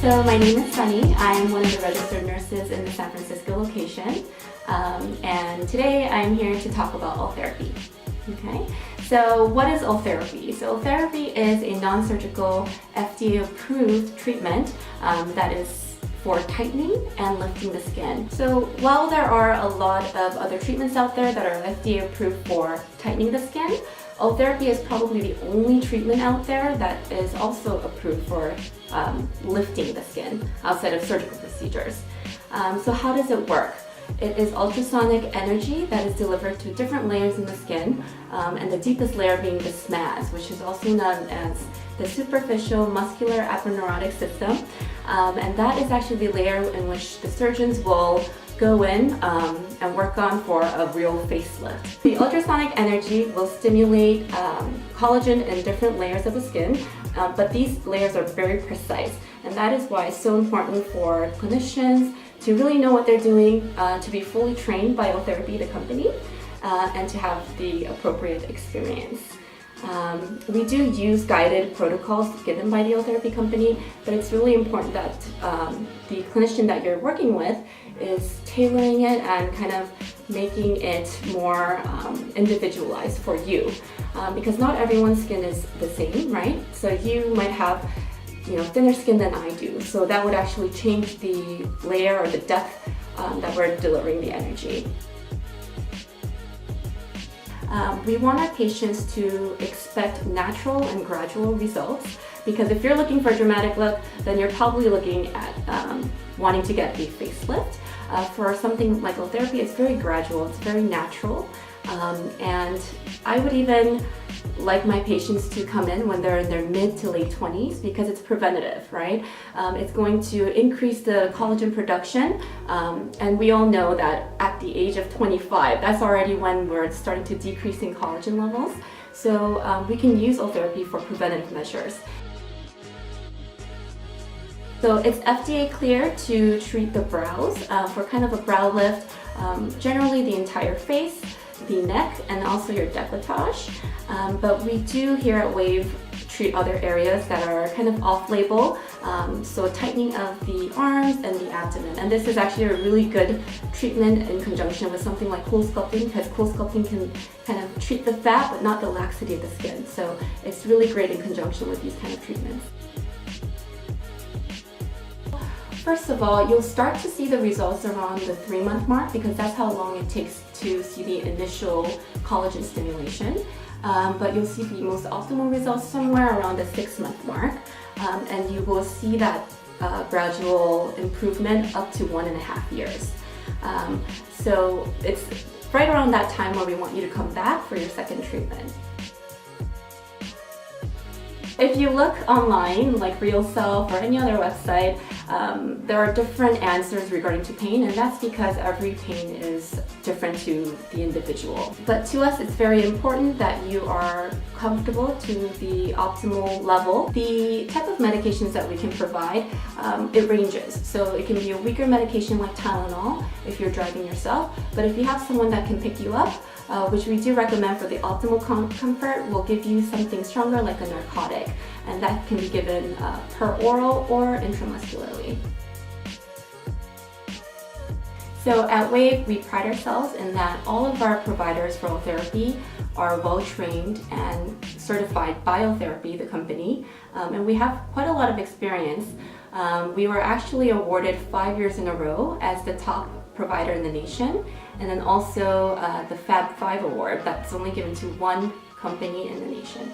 So my name is Sunny. I'm one of the registered nurses in the San Francisco location. And today I'm here to talk about Ultherapy. Okay, so what is Ultherapy? So Ultherapy is a non-surgical FDA-approved treatment that is for tightening and lifting the skin. So while there are a lot of other treatments out there that are FDA approved for tightening the skin, Ultherapy is probably the only treatment out there that is also approved for lifting the skin outside of surgical procedures. So how does it work? It is ultrasonic energy that is delivered to different layers in the skin, and the deepest layer being the SMAS, which is also known as the superficial muscular aponeurotic system. And that is actually the layer in which the surgeons will go in and work on for a real facelift. The ultrasonic energy will stimulate collagen in different layers of the skin, but these layers are very precise, and that is why it's so important for clinicians to really know what they're doing, to be fully trained by Ultherapy, the company, and to have the appropriate experience. We do use guided protocols given by the Ultherapy company, but it's really important that the clinician that you're working with is tailoring it and kind of making it more individualized for you, because not everyone's skin is the same, right? So you might have thinner skin than I do, so that would actually change the layer or the depth that we're delivering the energy. We want our patients to expect natural and gradual results, because if you're looking for a dramatic look, then you're probably looking at wanting to get a facelift. For something like Ultherapy, it's very gradual, it's very natural, and I would even like my patients to come in when they're in their mid to late 20s, because it's preventative, right? It's going to increase the collagen production, and we all know that at the age of 25, that's already when we're starting to decrease in collagen levels. So we can use Ultherapy for preventative measures. So it's FDA cleared to treat the brows for kind of a brow lift, generally the entire face, the neck, and also your décolletage. But we do here at Wave treat other areas that are kind of off-label, so tightening of the arms and the abdomen. And this is actually a really good treatment in conjunction with something like cool sculpting, because cool sculpting can kind of treat the fat but not the laxity of the skin. So it's really great in conjunction with these kind of treatments. First of all, you'll start to see the results around the 3-month mark, because that's how long it takes to see the initial collagen stimulation. But you'll see the most optimal results somewhere around the 6-month mark, and you will see that gradual improvement up to 1.5 years. So it's right around that time where we want you to come back for your second treatment. If you look online, like RealSelf or any other website, there are different answers regarding to pain, and that's because every pain is different to the individual. But to us, it's very important that you are comfortable to the optimal level. The type of medications that we can provide, it ranges. So it can be a weaker medication like Tylenol if you're driving yourself, but if you have someone that can pick you up, which we do recommend for the optimal comfort, we'll give you something stronger like a narcotic, and that can be given per oral or intramuscularly. So at Wave, we pride ourselves in that all of our providers for Ultherapy are well trained and certified by Ultherapy, the company, and we have quite a lot of experience. We were actually awarded 5 years in a row as the top provider in the nation, and then also the Fab 5 award that's only given to one company in the nation.